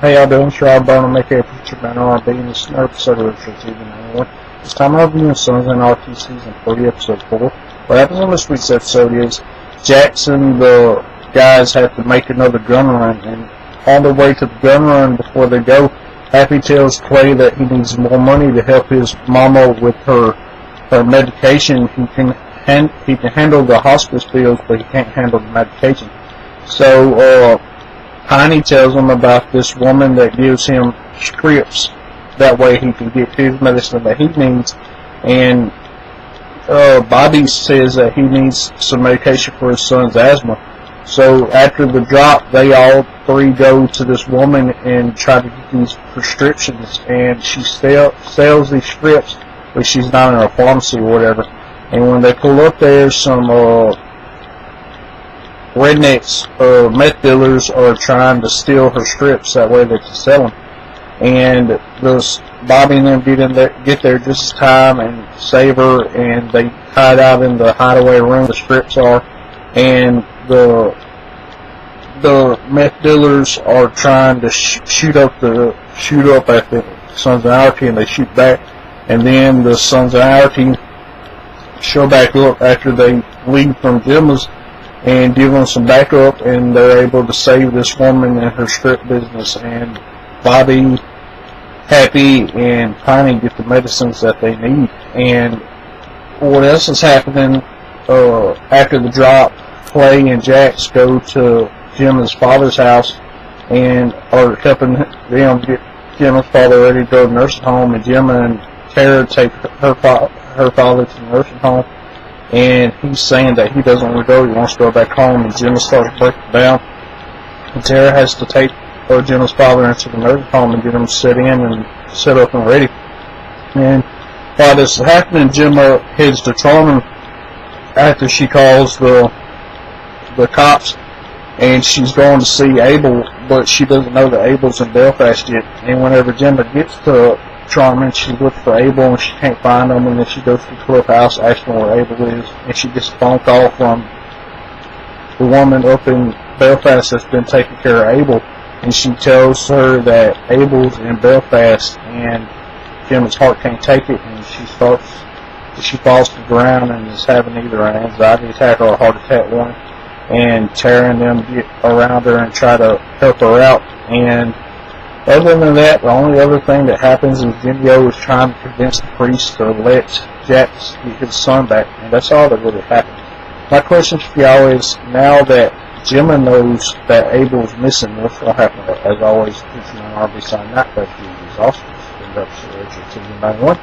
Hey, y'all doing? Sure, I'm going to make a picture banner on being this episode of Richard TV 91. This time I'm reviewing Sons of Anarchy Season 3, Episode 4. What happens on this week's episode is Jackson, the guys have to make another gun run, and on the way to the gun run, before they go, Happy tells Clay that he needs more money to help his mama with her medication. He can handle the hospice bills, but he can't handle the medication. So, Piney tells him about this woman that gives him scripts. That way he can get his medicine that he needs. And Bobby says that he needs some medication for his son's asthma. So after the drop, they all three go to this woman and try to get these prescriptions. And she sells these scripts, but she's not in a pharmacy or whatever. And when they pull up there, some rednecks, meth dealers are trying to steal her strips, that way they can sell them. And Bobby and them get there just in time and save her, and they hide out in the hideaway room the strips are, and the meth dealers are trying to shoot up at the Sons of Anarchy, and they shoot back, and then the Sons of Anarchy show back up after they leave from Gemma's and give them some backup, and they're able to save this woman and her strip business, and Bobby, Happy, and Piney get the medicines that they need. And what else is happening after the drop? Clay and Jax go to Gemma's father's house and are helping them get Gemma's father ready to go to the nursing home, and Gemma and Tara take her father to the nursing home. And he's saying that he doesn't want to go, he wants to go back home, and Gemma starts breaking down. And Tara has to take Gemma's father into the nursing home and get him set up and ready. And while this is happening, Gemma heads to Truman after she calls the cops, and she's going to see Abel, but she doesn't know that Abel's in Belfast yet. And whenever Gemma gets to Truman, she looks for Abel and she can't find him, and then she goes to the clubhouse asking where Abel is, and she gets a phone call from the woman up in Belfast that's been taking care of Abel, and she tells her that Abel's in Belfast and Gemma's heart can't take it, and she falls to the ground and is having either an anxiety attack or a heart attack one. And Tara and them get around her and try to help her out. And other than that, the only other thing that happens is Genio is trying to convince the priest to let Jax get his son back, and that's all that really happened. My question for y'all is, now that Gemma knows that Abel's missing, what's going to happen? As always, this is an RB sign, not that he is awesome. This is Richard TV 91.